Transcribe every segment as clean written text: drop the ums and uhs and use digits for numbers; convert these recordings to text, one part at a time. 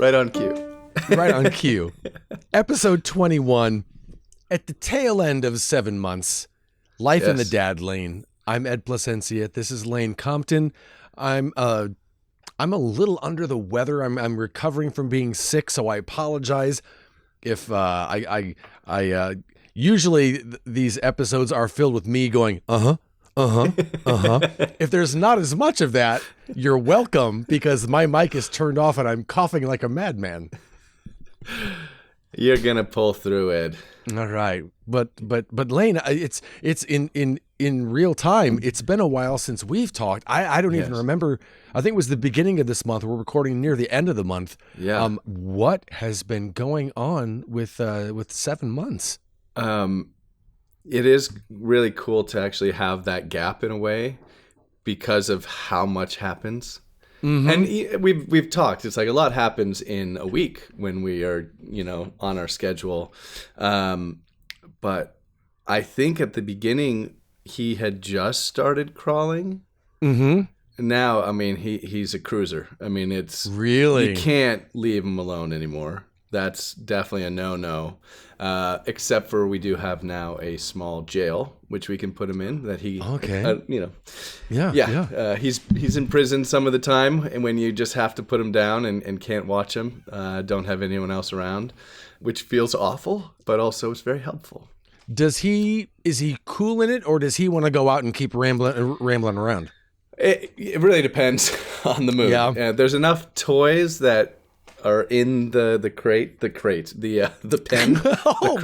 Right on cue. Right on cue. Episode 21. At the tail end of 7 months. Life in the Yes. dad lane. I'm Ed Placencia. This is Lane Compton. I'm a little under the weather. I'm recovering from being sick, so I apologize if I usually these episodes are filled with me going If there's not as much of that, you're welcome, because my mic is turned off and I'm coughing like a madman. You're gonna pull through, Ed. All right, but Lane, it's in real time. It's been a while since we've talked. I don't even remember. I think it was the beginning of this month. We're recording near the end of the month. Yeah. What has been going on with 7 months? It is really cool to actually have that gap in a way because of how much happens. Mm-hmm. And we've talked. It's like a lot happens in a week when we are, on our schedule. But I think at the beginning he had just started crawling. Mm-hmm. Now, I mean, he's a cruiser. I mean, it's really, you can't leave him alone anymore. That's definitely a no-no. Except for we do have now a small jail which we can put him in. That he, he's in prison some of the time, and when you just have to put him down and can't watch him, don't have anyone else around, which feels awful, but also it's very helpful. Is he cool in it, or does he want to go out and keep rambling around? It really depends on the mood. Yeah. There's enough toys that are in the crate, the pen. All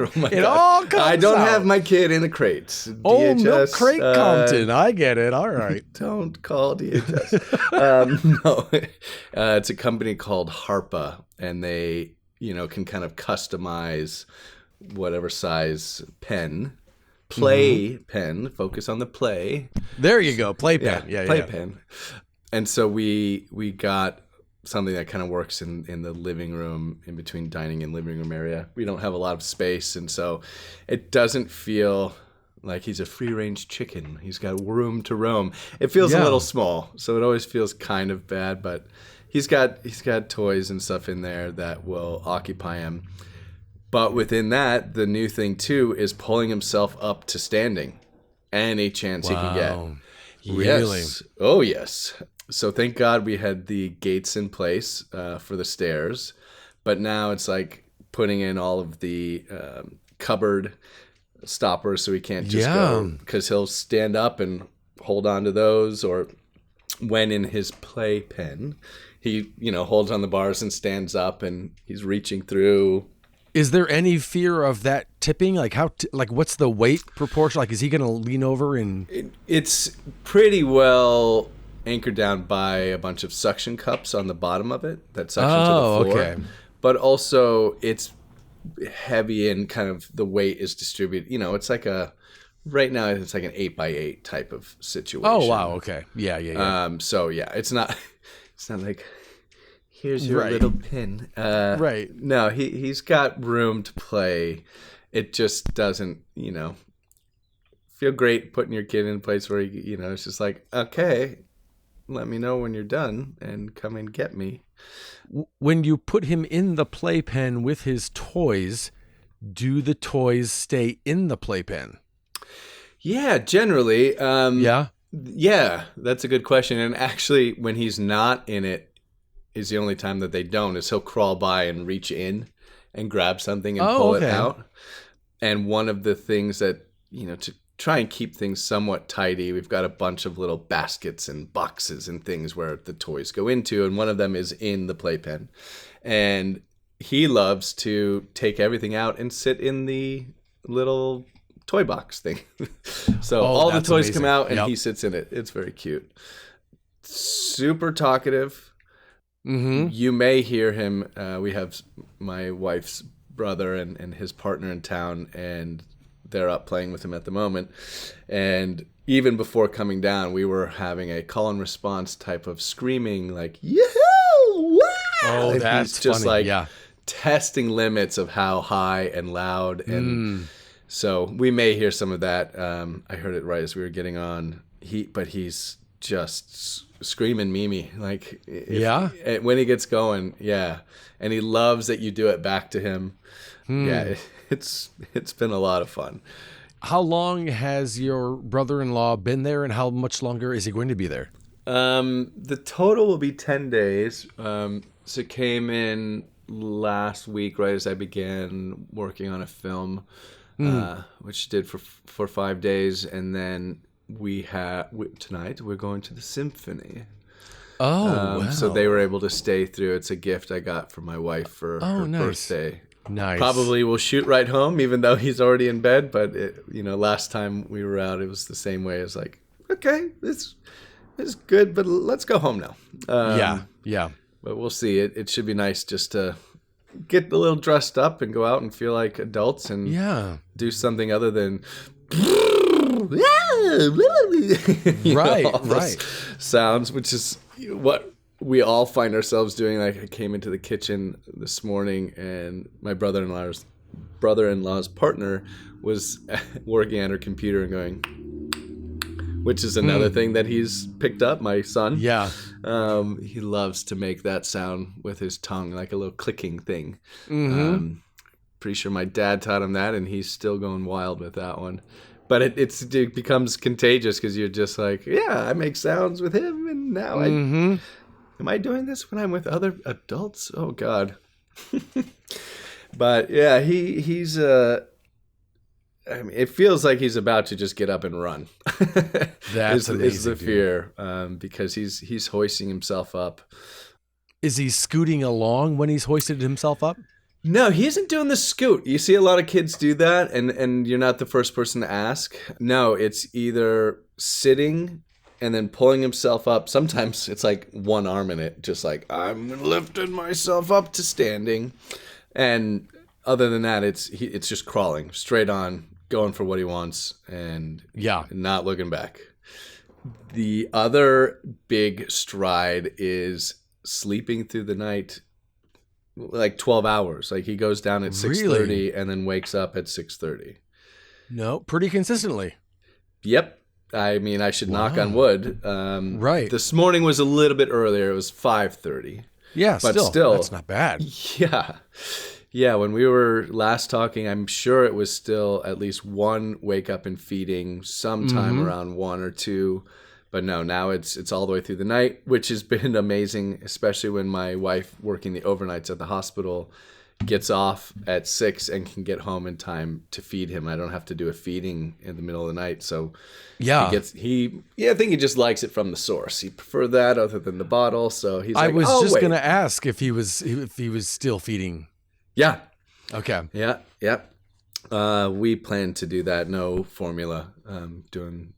comes I don't out. have my kid in the crate. Oh, milk crate Compton. I get it. All right. Don't call DHS. No, it's a company called Harpa, and they, can kind of customize whatever size pen. Pen. Focus on the play. There you go. Playpen. Yeah. Playpen. And so we got something that kind of works in the living room, in between dining and living room area. We don't have a lot of space, and so it doesn't feel like he's a free-range chicken. He's got room to roam. It feels a little small, so it always feels kind of bad, but he's got toys and stuff in there that will occupy him. But within that, the new thing too is pulling himself up to standing any chance he can get. Really? Yes. Oh, yes. So thank God we had the gates in place for the stairs, but now it's like putting in all of the cupboard stoppers so he can't just go, because he'll stand up and hold on to those, or when in his playpen, he holds on the bars and stands up and he's reaching through. Is there any fear of that tipping? Like what's the weight proportion? Like, is he going to lean over and? It's pretty well anchored down by a bunch of suction cups on the bottom of it that suction to the floor. Okay. But also it's heavy and kind of the weight is distributed. It's like right now it's like an 8x8 type of situation. Oh wow, okay. Yeah. So yeah, it's not like here's your little pin. Right. No, he's got room to play. It just doesn't, feel great putting your kid in a place where it's just like, okay, let me know when you're done and come and get me. When you put him in the playpen with his toys, do the toys stay in the playpen? Yeah, generally. Yeah, that's a good question. And actually, when he's not in it, is the only time that they don't, is he'll crawl by and reach in and grab something and pull it out. And one of the things that, to try and keep things somewhat tidy, we've got a bunch of little baskets and boxes and things where the toys go into, and one of them is in the playpen. And he loves to take everything out and sit in the little toy box thing. So all the toys come out and he sits in it. It's very cute. Super talkative. Mm-hmm. You may hear him. We have my wife's brother and his partner in town, and they're up playing with him at the moment. And even before coming down, we were having a call and response type of screaming, like, yoo-hoo! Wow! Oh, and that's he's just funny. like testing limits of how high and loud. And so we may hear some of that. I heard it right as we were getting on. He's just screaming Mimi. Like, Yeah. when he gets going, yeah. And he loves that you do it back to him. Yeah, it's been a lot of fun. How long has your brother-in-law been there, and how much longer is he going to be there? The total will be 10 days. So it came in last week, right as I began working on a film, which did for 5 days. And then tonight we're going to the symphony. Oh, wow. So they were able to stay through. It's a gift I got from my wife for her birthday. Nice. Probably will shoot right home, even though he's already in bed. But last time we were out, it was the same way. It's like, okay, this is good, but let's go home now. Yeah. But we'll see. It should be nice just to get a little dressed up and go out and feel like adults and do something other than right. sounds, which is what we all find ourselves doing. Like, I came into the kitchen this morning and my brother-in-law's partner was working at her computer and going, which is another thing that he's picked up, my son. Yeah. He loves to make that sound with his tongue, like a little clicking thing. Pretty sure my dad taught him that, and he's still going wild with that one. But it becomes contagious because you're just like, yeah, I make sounds with him, and now am I doing this when I'm with other adults? Oh, God. But, yeah, he's... I mean, it feels like he's about to just get up and run. That's amazing, is the fear, because he's hoisting himself up. Is he scooting along when he's hoisted himself up? No, he isn't doing the scoot. You see a lot of kids do that, and you're not the first person to ask. No, it's either sitting and then pulling himself up. Sometimes it's like one arm in it, just like, I'm lifting myself up to standing. And other than that, it's just crawling straight on, going for what he wants, and not looking back. The other big stride is sleeping through the night, like 12 hours. Like, he goes down at 6:30 and then wakes up at 6:30. No, pretty consistently. Yep. I mean, I should knock on wood. Right. This morning was a little bit earlier. It was 5:30. Yeah, but still that's not bad. Yeah. Yeah, when we were last talking, I'm sure it was still at least one wake up and feeding sometime around 1 or 2. But no, now it's all the way through the night, which has been amazing, especially when my wife, working the overnights at the hospital, gets off at 6 and can get home in time to feed him. I don't have to do a feeding in the middle of the night. So I think he just likes it from the source. He preferred that other than the bottle. So he's like, I was just going to ask if he was still feeding. Yeah. Okay. Yeah. We plan to do that. No formula. Doing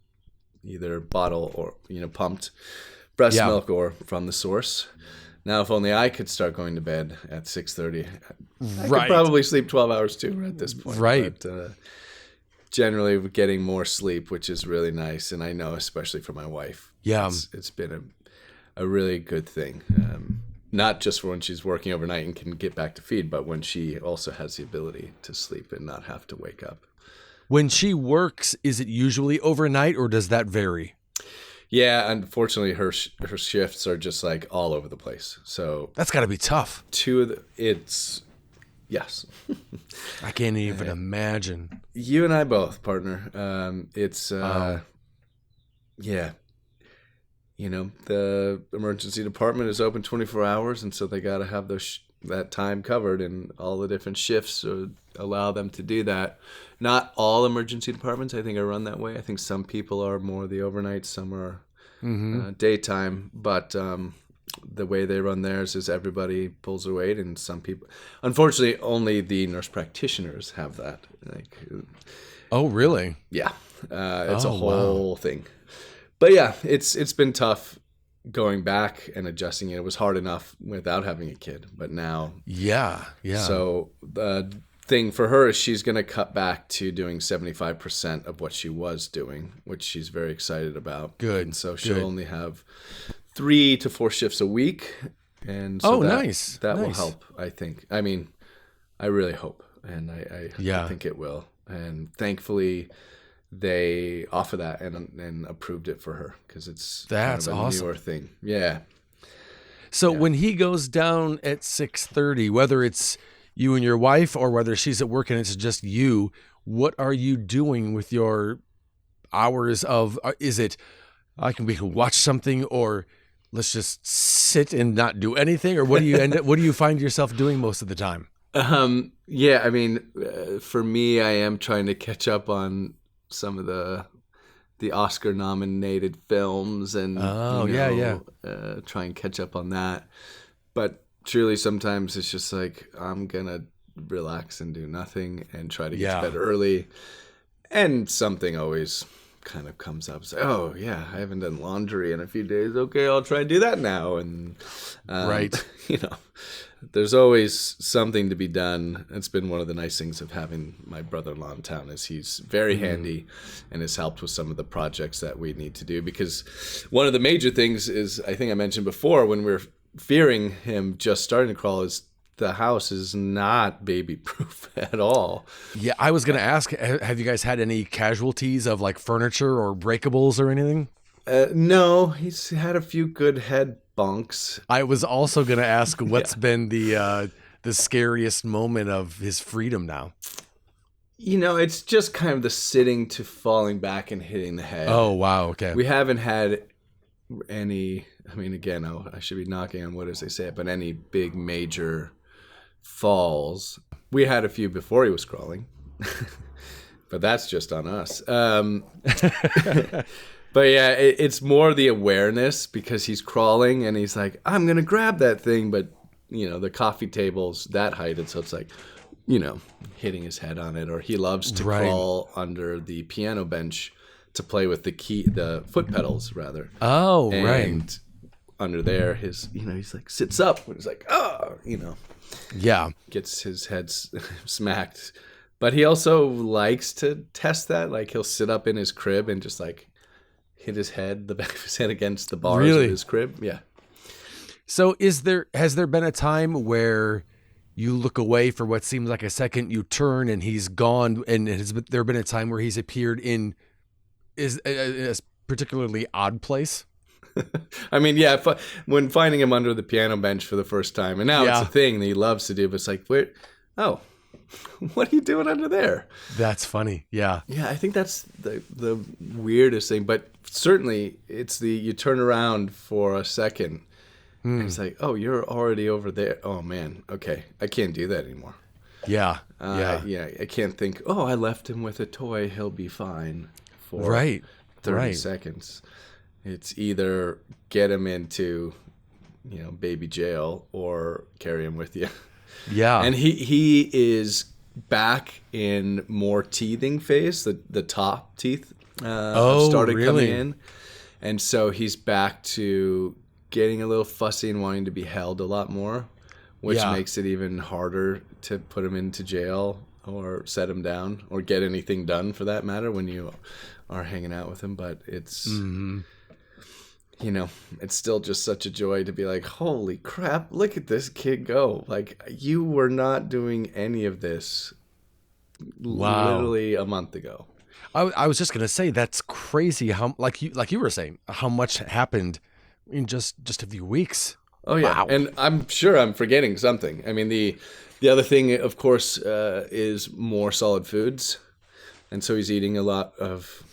either bottle or pumped breast milk or from the source. Now, if only I could start going to bed at 6:30. I could probably sleep 12 hours too at this point. Right. But generally, we're getting more sleep, which is really nice, and I know, especially for my wife. Yeah. It's been a really good thing. Not just for when she's working overnight and can get back to feed, but when she also has the ability to sleep and not have to wake up. When she works, is it usually overnight, or does that vary? Yeah, unfortunately, her shifts are just like all over the place. So that's got to be tough. Yes. I can't even imagine. You and I both, partner. Yeah. The emergency department is open 24 hours, and so they got to have that time covered, and all the different shifts allow them to do that. Not all emergency departments, I think, are run that way. I think some people are more the overnight, some are daytime, but the way they run theirs is everybody pulls their weight, and some people, unfortunately, only the nurse practitioners have that. Oh, really? Yeah. It's a whole thing. But yeah, it's been tough going back and adjusting it. It was hard enough without having a kid, but now. Yeah. So the thing for her is she's going to cut back to doing 75% of what she was doing, which she's very excited about. Good. And so she'll only have 3 to 4 shifts a week. And so nice. That will help, I think. I mean, I really hope, and I think it will. And thankfully, they offer that and approved it for her because it's That's kind of a awesome. newer thing. Yeah. So when he goes down at 6:30, whether it's you and your wife or whether she's at work and it's just you, what are you doing with your hours of? Is it we can watch something, or let's just sit and not do anything, or what do you what do you find yourself doing most of the time? Yeah, I mean, for me, I am trying to catch up on some of the Oscar nominated films and try and catch up on that. But truly, sometimes it's just like I'm gonna relax and do nothing and try to get to bed early. And something always kind of comes up. It's like, oh yeah, I haven't done laundry in a few days. Okay, I'll try and do that now. And right, there's always something to be done. It's been one of the nice things of having my brother-in-law in town is he's very handy and has helped with some of the projects that we need to do. Because one of the major things is, I think I mentioned before, when we're fearing him just starting to crawl, is the house is not baby-proof at all. Yeah, I was going to ask, have you guys had any casualties of like furniture or breakables or anything? No, he's had a few good head bonks. I was also going to ask what's been the scariest moment of his freedom now? It's just kind of the sitting to falling back and hitting the head. Oh, wow. Okay. We haven't had any, I mean, again, I should be knocking on wood as they say it, but any big major falls. We had a few before he was crawling, but that's just on us. But yeah, it's more the awareness because he's crawling and he's like, I'm going to grab that thing. But, the coffee table's that height. And so it's like, hitting his head on it. Or he loves to crawl under the piano bench to play with the foot pedals, rather. Oh, and right. Under there, he's like, sits up. And he's like, Yeah. Gets his head smacked. But he also likes to test that. Like, he'll sit up in his crib and just like, hit his head, the back of his head against the bars of his crib. Yeah. So has there been a time where you look away for what seems like a second, you turn and he's gone, and has there been a time where he's appeared in a particularly odd place? I mean, yeah, when finding him under the piano bench for the first time, and now it's a thing that he loves to do, but it's like, wait, what are you doing under there? That's funny. Yeah. Yeah, I think that's the weirdest thing. But certainly it's you turn around for a second and it's like, oh, you're already over there. Oh, man. Okay. I can't do that anymore. Yeah. Yeah. I can't think, oh, I left him with a toy. He'll be fine for 30 seconds. It's either get him into, baby jail or carry him with you. Yeah. And he is back in more teething phase. The top teeth started coming in. And so he's back to getting a little fussy and wanting to be held a lot more, which makes it even harder to put him into jail or set him down or get anything done for that matter when you are hanging out with him. But it's... it's still just such a joy to be like, holy crap, look at this kid go. Like, you were not doing any of this literally a month ago. I was just going to say, that's crazy how, like you were saying, how much happened in just a few weeks. Oh, yeah. Wow. And I'm sure I'm forgetting something. I mean, the other thing, of course, is more solid foods. And so he's eating a lot of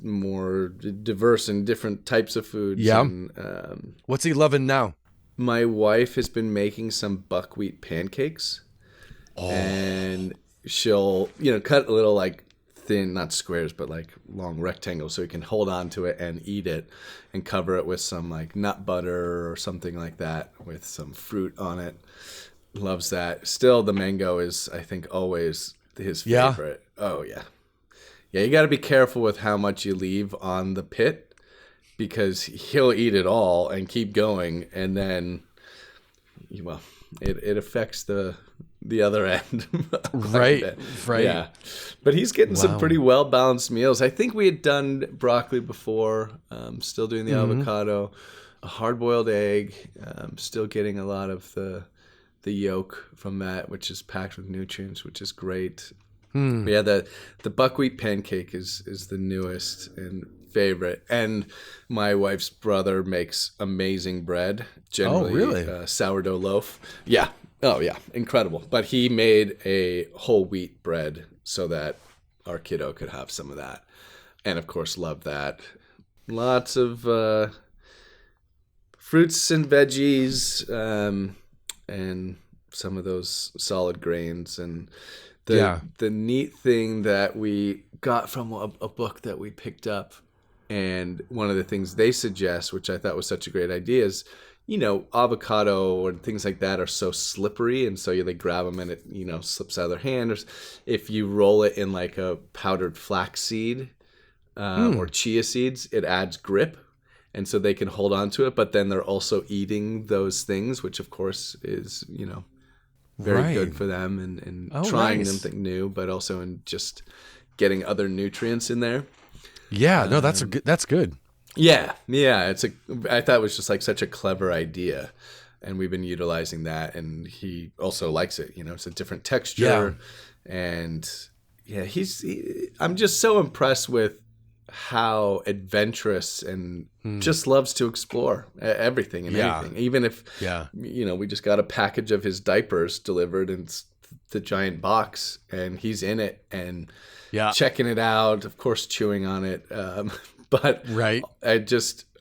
more diverse and different types of foods. Yeah. And, what's he loving now? My wife has been making some buckwheat pancakes. Oh. And she'll, cut a little like thin, not squares, but like long rectangles so he can hold on to it and eat it and cover it with some like nut butter or something like that with some fruit on it. Loves that. Still, the mango is, I think, always his favorite. Yeah. Oh, yeah. Yeah, you got to be careful with how much you leave on the pit because he'll eat it all and keep going, and then, it affects the other end. Right. Yeah, but he's getting some pretty well balanced meals. I think we had done broccoli before. Still doing the avocado, a hard boiled egg. Still getting a lot of the yolk from that, which is packed with nutrients, which is great. Yeah, the buckwheat pancake is the newest and favorite. And my wife's brother makes amazing bread, Oh, generally really? sourdough loaf. Yeah. Oh, yeah. Incredible. But he made a whole wheat bread so that our kiddo could have some of that. And of course, love that. Lots of fruits and veggies, and some of those solid grains. And Yeah. the neat thing that we got from a book that we picked up, and one of the things they suggest, which I thought was such a great idea, is, avocado and things like that are so slippery, and so they grab them and it, slips out of their hand. Or if you roll it in like a powdered flaxseed or chia seeds, it adds grip, and so they can hold on to it. But then they're also eating those things, which of course is very good for them, and trying nice. something new, but also in just getting other nutrients in there. Yeah, no, that's good. Yeah. I thought it was just like such a clever idea, and we've been utilizing that, and he also likes it. It's a different texture, and yeah, I'm just so impressed with how adventurous and just loves to explore everything and anything. Even if, we just got a package of his diapers delivered in the giant box, and he's in it and checking it out, of course, chewing on it. But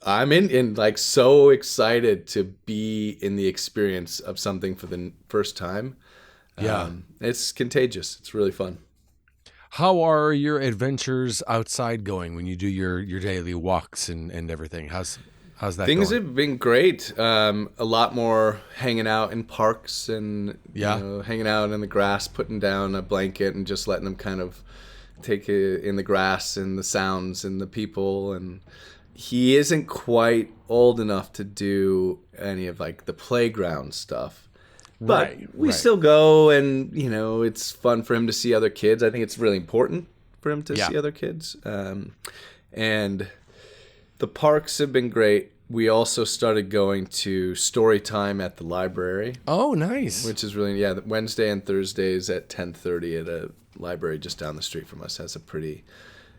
I'm in like so excited to be in the experience of something for the first time. It's contagious. It's really fun. How are your adventures outside going when you do your daily walks and everything? How's that Things going? have been great. A lot more hanging out in parks and hanging out in the grass, putting down a blanket and just letting them kind of take it in the grass and the sounds and the people. And he isn't quite old enough to do any of like the playground stuff. But we still go, and it's fun for him to see other kids. I think it's really important for him to see other kids. And the parks have been great. We also started going to story time at the library. Oh, nice. Which is really, Wednesday and Thursdays at 10:30 at a library just down the street from us has a pretty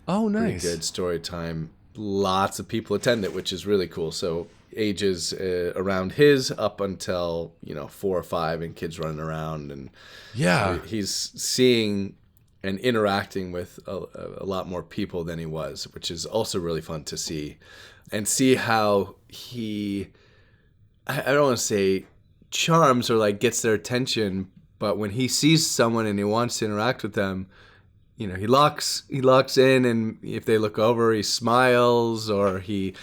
good story time. Lots of people attend it, which is really cool. So ages around his up until 4 or 5, and kids running around, and so he's seeing and interacting with a lot more people than he was, which is also really fun to see, and see how I don't want to say charms or like gets their attention, but when he sees someone and he wants to interact with them, he locks in, and if they look over, he smiles, or he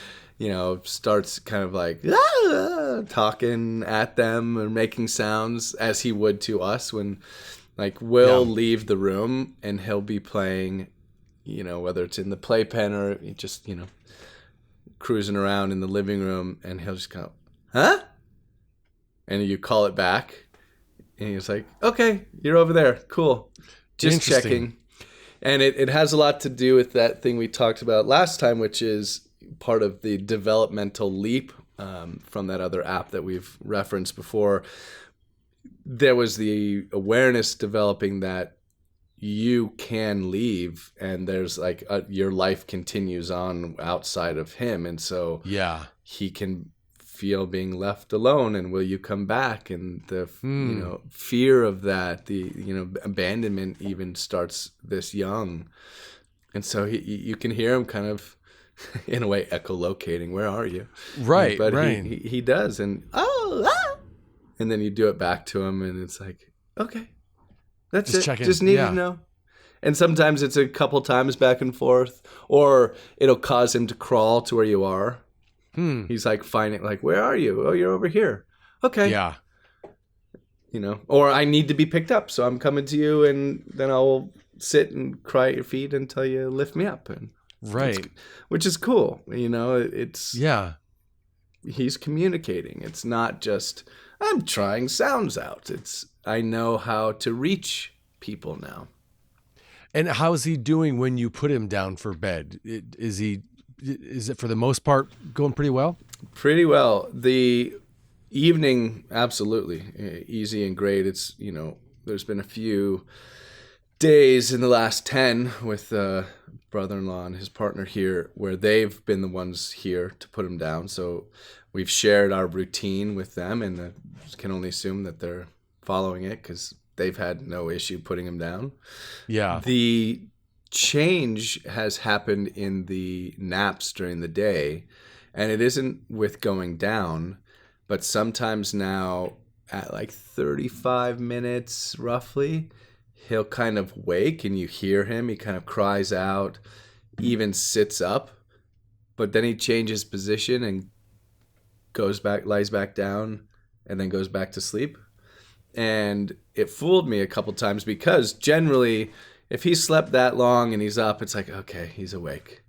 starts kind of like talking at them or making sounds as he would to us when, like, we'll leave the room and he'll be playing, whether it's in the playpen or just, cruising around in the living room, and he'll just go, huh? And you call it back, and he's like, okay, you're over there. Cool. Just checking. And it has a lot to do with that thing we talked about last time, which is part of the developmental leap from that other app that we've referenced before. There was the awareness developing that you can leave, and there's like your life continues on outside of him, and so he can feel being left alone, and will you come back, and the fear of that, the abandonment even starts this young, and so you can hear him kind of in a way echolocating, where are you? But he does, and and then you do it back to him, and it's like, okay, that's just it. Just need to know. And sometimes it's a couple times back and forth, or it'll cause him to crawl to where you are. He's like finding, like, where are you? Oh, you're over here. Okay. Yeah. Or I need to be picked up, so I'm coming to you, and then I'll sit and cry at your feet until you lift me up. And which is cool. It's he's communicating. It's not just I'm trying sounds out. It's I know how to reach people now. And how's he doing when you put him down for bed? Is it for the most part going pretty well? Pretty well. The evening, absolutely easy and great. It's there's been a few days in the last 10 with brother-in-law and his partner here, where they've been the ones here to put him down. So we've shared our routine with them, and I can only assume that they're following it because they've had no issue putting him down. Yeah. The change has happened in the naps during the day, and it isn't with going down, but sometimes now at like 35 minutes roughly, he'll kind of wake and you hear him. He kind of cries out, even sits up, but then he changes position and goes back, lies back down, and then goes back to sleep. And it fooled me a couple times because generally, if he slept that long and he's up, it's like, okay, he's awake.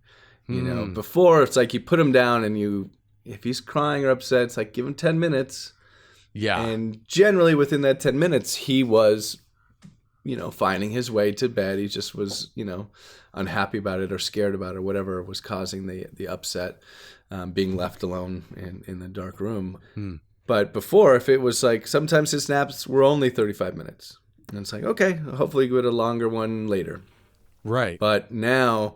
You know, before it's like you put him down and if he's crying or upset, it's like, give him 10 minutes. Yeah. And generally within that 10 minutes, he was, finding his way to bed. He just was, unhappy about it or scared about it or whatever was causing the upset, being left alone in the dark room. But before, if it was like, sometimes his naps were only 35 minutes. And it's like, okay, hopefully get a longer one later. Right. But now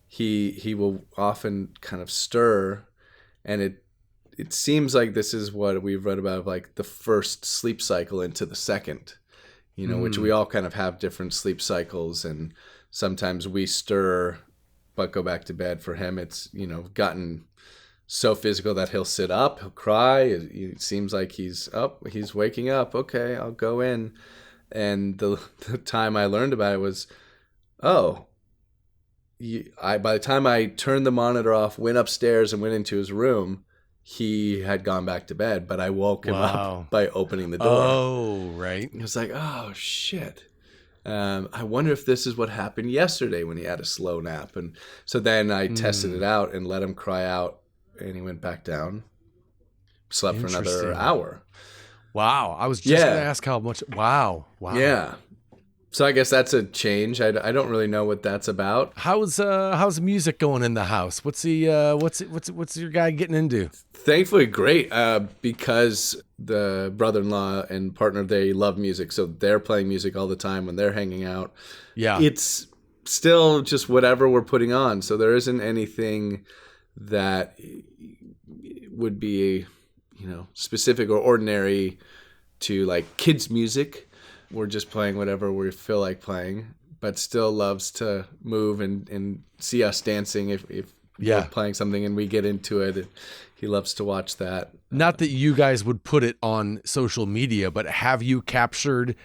he will often kind of stir, and it seems like this is what we've read about, like the first sleep cycle into the second. Which we all kind of have different sleep cycles, and sometimes we stir but go back to bed. For him, it's, gotten so physical that he'll sit up, he'll cry. It seems like he's up, he's waking up. Okay, I'll go in. And the time I learned about it was, by the time I turned the monitor off, went upstairs and went into his room, he had gone back to bed, but I woke him up by opening the door. Oh, right. It was like, oh, shit. I wonder if this is what happened yesterday when he had a slow nap. And so then I tested it out and let him cry out, and he went back down, slept for another hour. Wow. I was just going to ask how much. Wow. Yeah. So I guess that's a change. I don't really know what that's about. How's music going in the house? What's your guy getting into? Thankfully, great. Because the brother-in-law and partner, they love music, so they're playing music all the time when they're hanging out. Yeah, it's still just whatever we're putting on. So there isn't anything that would be, specific or ordinary to like kids' music. We're just playing whatever we feel like playing, but still loves to move and see us dancing if we're playing something and we get into it. He loves to watch that. Not that you guys would put it on social media, but have you captured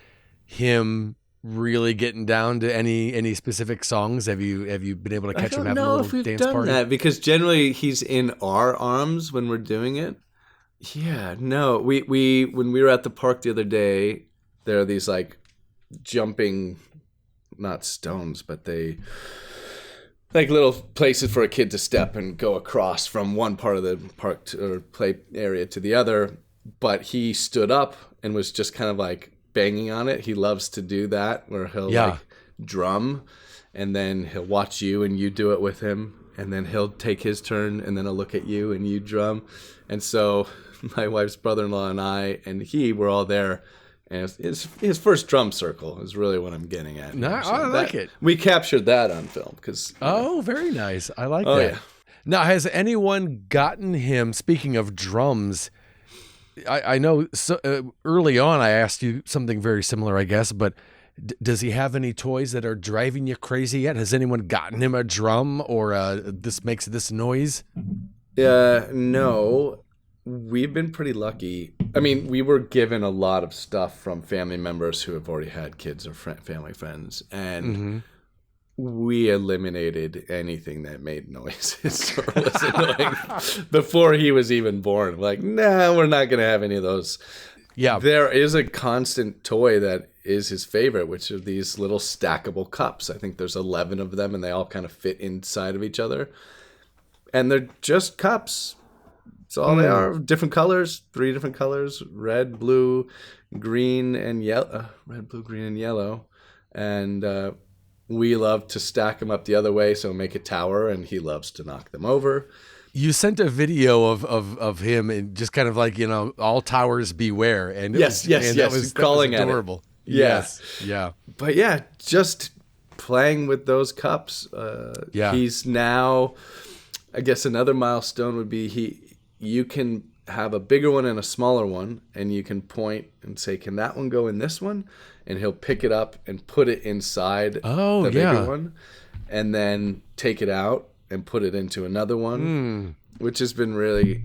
him really getting down to any specific songs? Have you been able to catch him having a little dance party? That because generally he's in our arms when we're doing it. Yeah, no. We when we were at the park the other day, there are these like jumping, not stones, but they like little places for a kid to step and go across from one part of the park or play area to the other. But he stood up and was just kind of like banging on it. He loves to do that where he'll like drum, and then he'll watch you and you do it with him, and then he'll take his turn and then he'll look at you and you drum. And so my wife's brother-in-law and I and he were all there. And his first drum circle is really what I'm getting at. No, I like it. We captured that on film because. Oh, very nice. I like that. Yeah. Now, has anyone gotten him? Speaking of drums, I know early on I asked you something very similar, I guess. But does he have any toys that are driving you crazy yet? Has anyone gotten him a drum or this makes this noise? No. We've been pretty lucky. I mean, we were given a lot of stuff from family members who have already had kids or family friends, and we eliminated anything that made noises or was annoying before he was even born. Like, nah, we're not going to have any of those. Yeah. There is a constant toy that is his favorite, which are these little stackable cups. I think there's 11 of them, and they all kind of fit inside of each other. And they're just cups. That's all they are. Different colors, 3 different colors: red, blue, green, and yellow. Red, blue, green, and yellow. And we love to stack them up the other way, so make a tower, and he loves to knock them over. You sent a video of him and just kind of like, all towers beware. And yes. That was calling adorable. Yeah. Yes. Yeah. But yeah, just playing with those cups. Yeah. He's now, I guess another milestone would be you can have a bigger one and a smaller one, and you can point and say, can that one go in this one? And he'll pick it up and put it inside the bigger one, and then take it out and put it into another one, which has been really,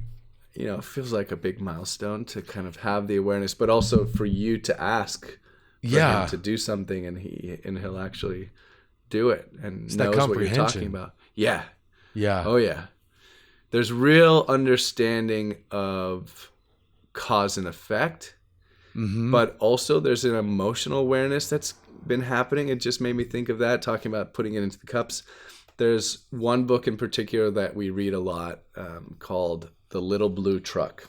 it feels like a big milestone to kind of have the awareness, but also for you to ask for him to do something, and he'll actually do it and it's knows what you're talking about. Yeah. Yeah. Oh yeah. There's real understanding of cause and effect, but also there's an emotional awareness that's been happening. It just made me think of that, talking about putting it into the cups. There's one book in particular that we read a lot called The Little Blue Truck.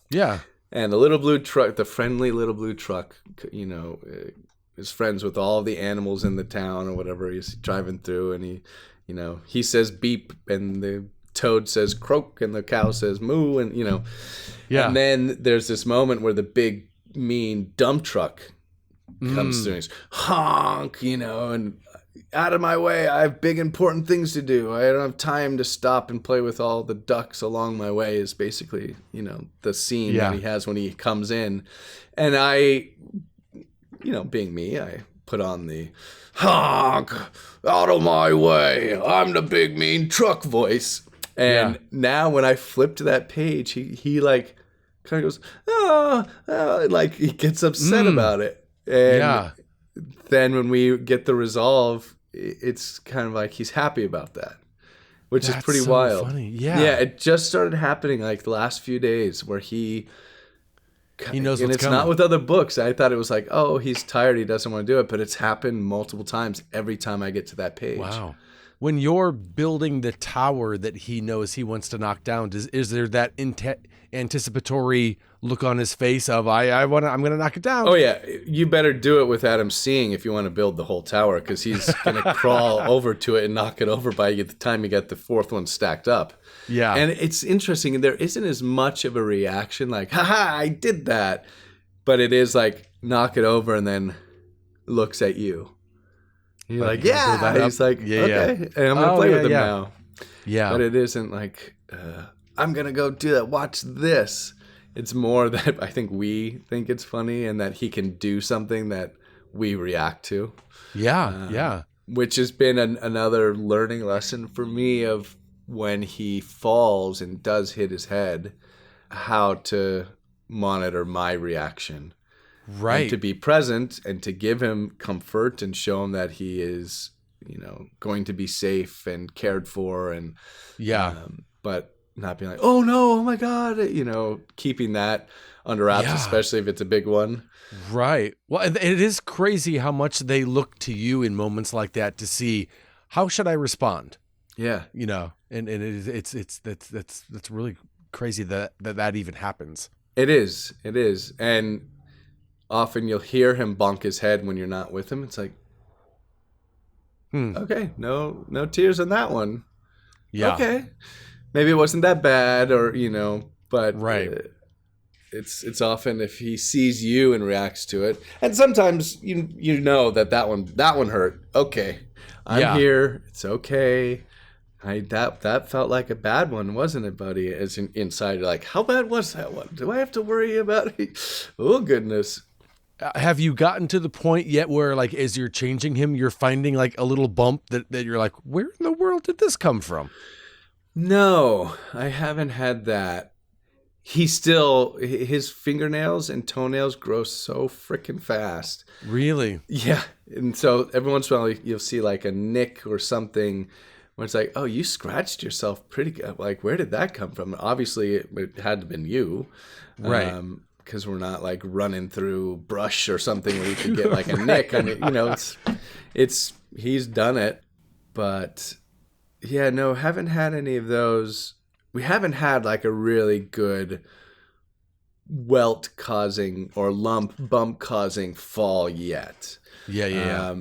Yeah. And the little blue truck, the friendly little blue truck, is friends with all the animals in the town or whatever. He's driving through, and he says beep, and the toad says croak, and the cow says moo, and Yeah. And then there's this moment where the big mean dump truck comes through, and he's honk, and out of my way, I have big important things to do. I don't have time to stop and play with all the ducks along my way, is basically, the scene that he has when he comes in. And I, being me, I put on the honk, out of my way, I'm the big mean truck voice. And now when I flip to that page, he like kind of goes, like he gets upset about it. And then when we get the resolve, it's kind of like he's happy about that, which is pretty wild. Funny. Yeah. Yeah, it just started happening like the last few days where he knows and what's coming. Not with other books. I thought it was like, oh, he's tired, he doesn't want to do it, but it's happened multiple times every time I get to that page. Wow. When you're building the tower that he knows he wants to knock down, is there that anticipatory look on his face of I'm going to knock it down? Oh yeah, you better do it without him seeing if you want to build the whole tower, because he's going to crawl over to it and knock it over by the time you get the fourth one stacked up. Yeah. And it's interesting. There isn't as much of a reaction like, haha, I did that. But it is like, knock it over, and then looks at you. You're like, yeah. He's like, okay. And I'm going to play with him now. Yeah. But it isn't like, I'm going to go do that. Watch this. It's more that I think we think it's funny, and that he can do something that we react to. Yeah. Which has been another learning lesson for me of when he falls and does hit his head, how to monitor my reaction. Right. And to be present and to give him comfort and show him that he is, going to be safe and cared for, and but not being like, oh no, oh my God, keeping that under wraps, especially if it's a big one. Right. Well, it is crazy how much they look to you in moments like that to see, how should I respond? Yeah. And that's really crazy that even happens. It is. And often you'll hear him bonk his head when you're not with him. It's like, okay, no tears on that one. Yeah. Okay. Maybe it wasn't that bad, or, but right. It's often if he sees you and reacts to it. And sometimes that one hurt. Okay. I'm here. It's okay. That felt like a bad one, wasn't it, buddy? As inside, you're like, how bad was that one? Do I have to worry about it? Oh, goodness. Have you gotten to the point yet where, like, as you're changing him, you're finding like a little bump that you're like, where in the world did this come from? No, I haven't had that. His fingernails and toenails grow so freaking fast. Really? Yeah. And so every once in a while you'll see like a nick or something where it's like, oh, you scratched yourself pretty good. Like, where did that come from? Obviously, it had to have been you. Right. Because we're not like running through brush or something where you could get like a nick on it. He's done it. But yeah, no, haven't had any of those. We haven't had like a really good welt causing or bump causing fall yet. Yeah.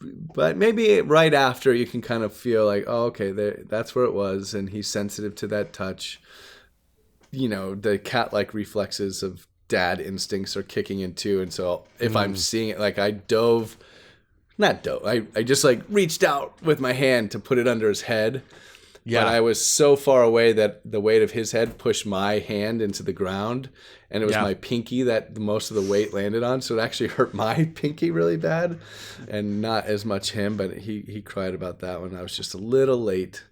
But maybe right after you can kind of feel like, oh, okay, that's where it was, and he's sensitive to that touch. The cat-like reflexes of dad instincts are kicking in too. And so if I'm seeing it, like I just like reached out with my hand to put it under his head. Yeah. But I was so far away that the weight of his head pushed my hand into the ground, and it was my pinky that most of the weight landed on. So it actually hurt my pinky really bad, and not as much him. But he cried about that one. I was just a little late,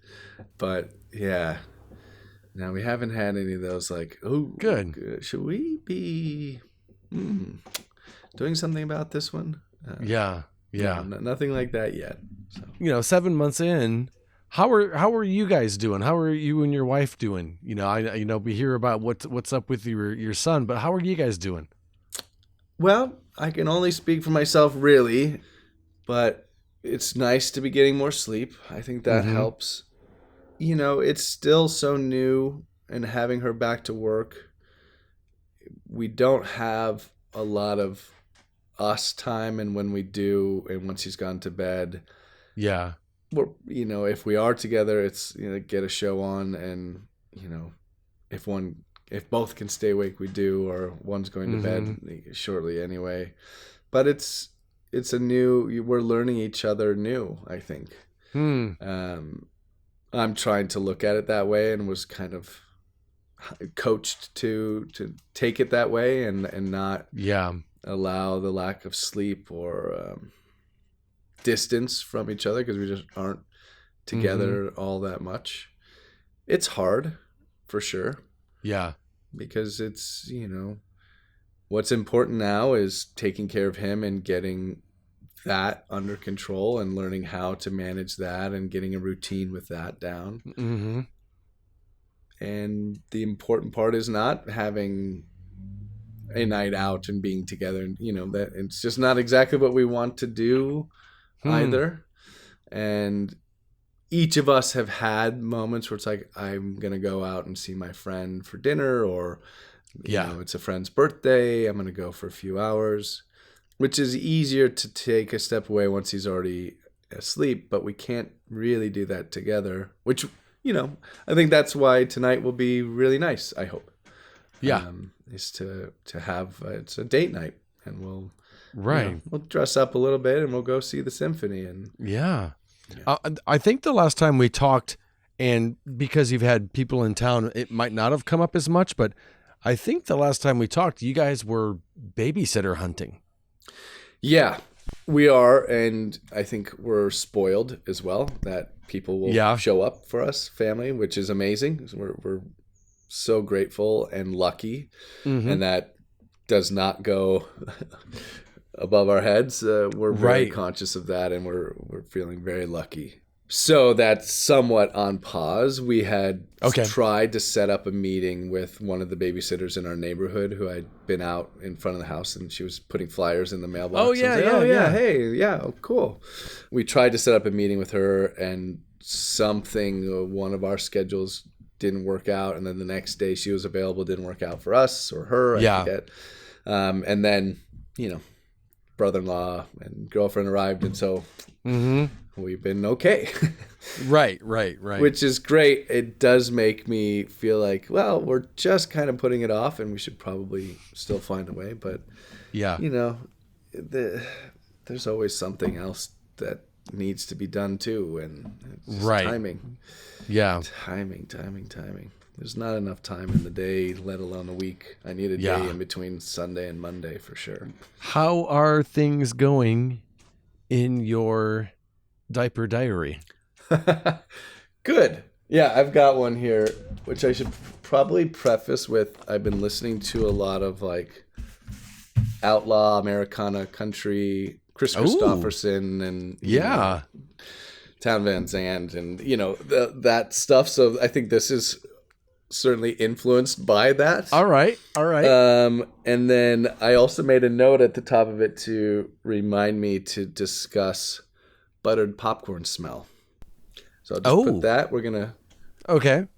but yeah. Now we haven't had any of those like, oh, good. Should we be doing something about this one? Yeah. No, nothing like that yet. So. 7 months in. How are you guys doing? How are you and your wife doing? We hear about what's up with your son, but how are you guys doing? Well, I can only speak for myself really, but it's nice to be getting more sleep. I think that helps. It's still so new, and having her back to work, we don't have a lot of us time, and when we do, and once he's gone to bed, if we are together, it's get a show on, and if both can stay awake, we do, or one's going to bed shortly anyway. But we're learning each other new, I think. I'm trying to look at it that way, and was kind of coached to take it that way, and not allow the lack of sleep or distance from each other, because we just aren't together all that much. It's hard, for sure. Yeah. Because it's, what's important now is taking care of him and getting that under control, and learning how to manage that, and getting a routine with that down. And the important part is not having a night out and being together, and that it's just not exactly what we want to do either. And each of us have had moments where it's like, I'm gonna go out and see my friend for dinner, or it's a friend's birthday, I'm gonna go for a few hours, which is easier to take a step away once he's already asleep. But we can't really do that together, which I think that's why tonight will be really nice, I hope. Is to have it's a date night, and we'll we'll dress up a little bit, and we'll go see the symphony. And I think the last time we talked, and because you've had people in town, it might not have come up as much, but I think the last time we talked, you guys were babysitter hunting. Yeah, we are, and I think we're spoiled as well that people will show up for us, family, which is amazing. We're so grateful and lucky, and that does not go above our heads. We're very conscious of that, and we're feeling very lucky. So that's somewhat on pause. We had tried to set up a meeting with one of the babysitters in our neighborhood who I'd been out in front of the house, and she was putting flyers in the mailbox. Oh, cool. We tried to set up a meeting with her, and one of our schedules didn't work out, and then the next day she was available, didn't work out for us or her, I forget. And then, brother-in-law and girlfriend arrived, and so we've been okay. Right. Which is great. It does make me feel like, well, we're just kind of putting it off, and we should probably still find a way. But there's always something else that needs to be done too, and it's timing. Timing. There's not enough time in the day, let alone a week. I need a day in between Sunday and Monday for sure. How are things going in your diaper diary? Good. Yeah, I've got one here, which I should probably preface with, I've been listening to a lot of like outlaw Americana country, Chris Christopherson, and Town Van Zandt, and that stuff. So I think this is certainly influenced by that. All right. And then I also made a note at the top of it to remind me to discuss buttered popcorn smell. So I'll just put that. We're gonna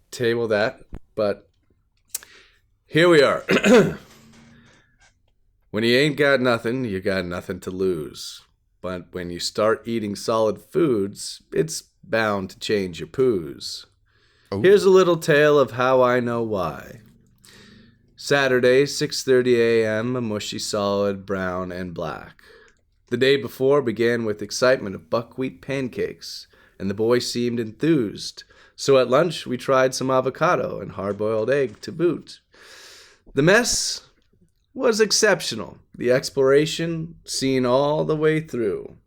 table that. But here we are. When you ain't got nothing, you got nothing to lose. But when you start eating solid foods, it's bound to change your poos. Here's a little tale of how I know why. Saturday, 6:30 a.m., a mushy solid, brown and black. The day before began with excitement of buckwheat pancakes, and the boy seemed enthused. So at lunch, we tried some avocado and hard-boiled egg to boot. The mess was exceptional. The exploration seen all the way through.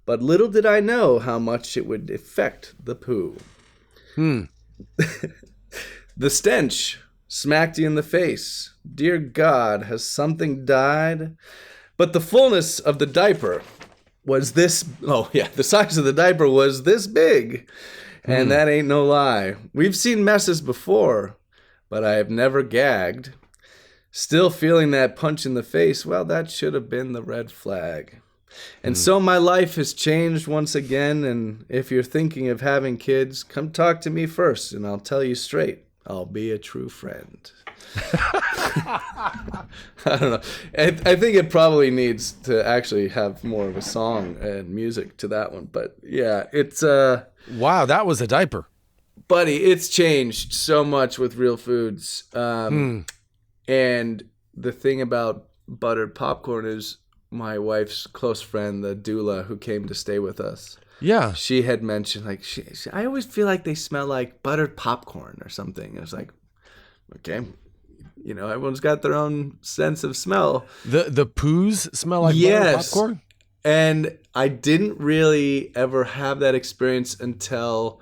But little did I know how much it would affect the poo. The stench smacked you in the face. Dear God, has something died? But the fullness of the diaper was this... Oh, yeah, the size of the diaper was this big. And that ain't no lie. We've seen messes before, but I have never gagged. Still feeling that punch in the face, well, that should have been the red flag. And so my life has changed once again, and if you're thinking of having kids, come talk to me first, and I'll tell you straight, I'll be a true friend. I don't know. I think it probably needs to actually have more of a song and music to that one, but yeah, it's... Wow, that was a diaper. Buddy, it's changed so much with Real Foods. And the thing about buttered popcorn is my wife's close friend, the doula who came to stay with us. Yeah. She had mentioned, like, I always feel like they smell like buttered popcorn or something. And I was like, okay, you know, everyone's got their own sense of smell. The poos smell like buttered popcorn? And I didn't really ever have that experience until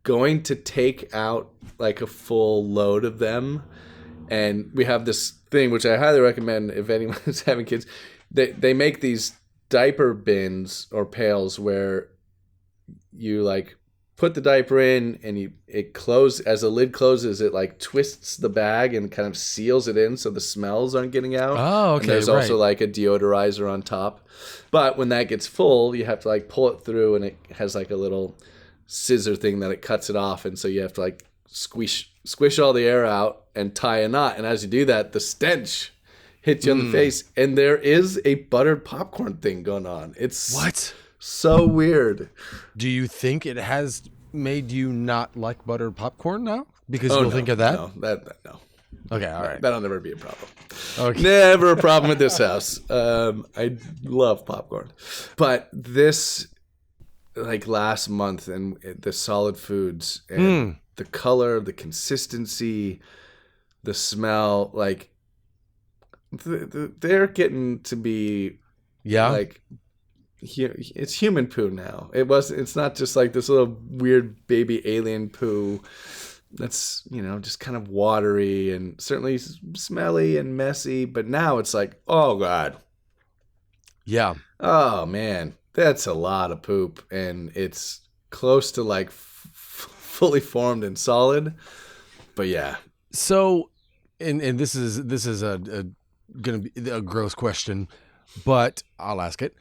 going to take out like a full load of them. And we have this thing, which I highly recommend if anyone's having kids. They make these diaper bins or pails where you like put the diaper in and it closes, as the lid closes, it like twists the bag and kind of seals it in so the smells aren't getting out. Oh, okay. And there's also like a deodorizer on top. But when that gets full, you have to like pull it through, and it has like a little scissor thing that it cuts it off, and so you have to like squish all the air out and tie a knot. And as you do that, the stench hits you on the face, and there is a buttered popcorn thing going on. It's what? So weird. Do you think it has made you not like buttered popcorn now? Because you'll think of that? No. Okay, all right. That'll never be a problem. Okay. Never a problem at this house. I love popcorn. But this, like last month, and the solid foods, and the color, the consistency, the smell, like, they're getting to be like... It's human poo now. It's not just like this little weird baby alien poo that's, you know, just kind of watery and certainly smelly and messy. But now it's like, oh God. Yeah. Oh man, that's a lot of poop, and it's close to like fully formed and solid. But yeah. So, and this is gonna be a gross question, but I'll ask it.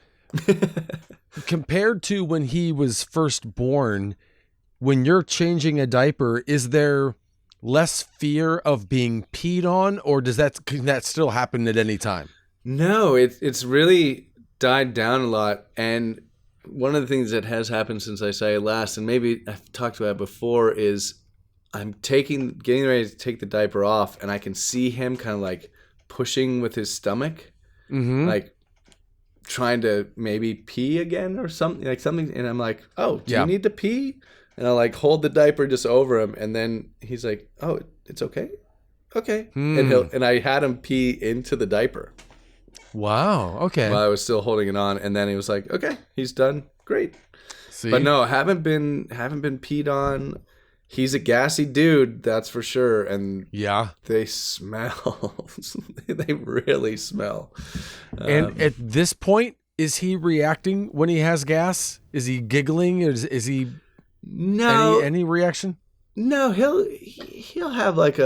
Compared to when he was first born, when you're changing a diaper, is there less fear of being peed on, or can that still happen at any time? No, it's really died down a lot. And one of the things that has happened since I saw you last, and maybe I've talked about it before, is I'm getting ready to take the diaper off, and I can see him kind of like pushing with his stomach, like trying to maybe pee again or something. And I'm like, oh, do you need to pee? And I like hold the diaper just over him, and then he's like, oh, it's okay. And I had him pee into the diaper. Wow. Okay. While I was still holding it on, and then he was like, okay, he's done. Great. See? But no, haven't been peed on. He's a gassy dude, that's for sure. And they smell. They really smell. And at this point, is he reacting when he has gas? Is he giggling? Is he any reaction? No, he'll have like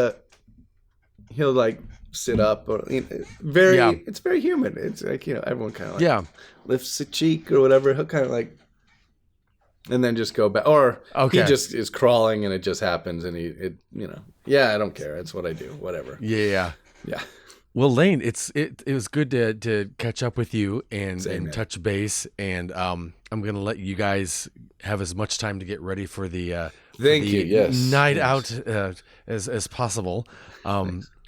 he'll like sit up, or it's very human. It's like, you know, everyone kind of like lifts a cheek or whatever. He'll kind of like, and then just go back, or he just is crawling and it just happens, and I don't care. It's what I do, whatever. Yeah. Well, Lane, it was good to catch up with you and touch base, and I'm gonna let you guys have as much time to get ready for the night out as possible.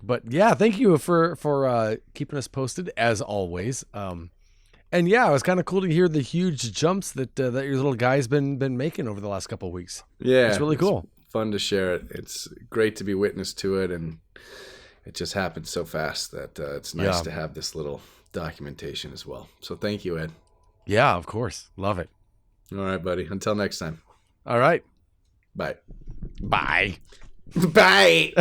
But yeah, thank you for keeping us posted as always. And yeah, it was kind of cool to hear the huge jumps that your little guy's been making over the last couple of weeks. Yeah, it's really cool. Fun to share it. It's great to be witness to it, and it just happened so fast that it's nice to have this little documentation as well. So thank you, Ed. Yeah, of course. Love it. All right, buddy. Until next time. All right. Bye. Bye. Bye.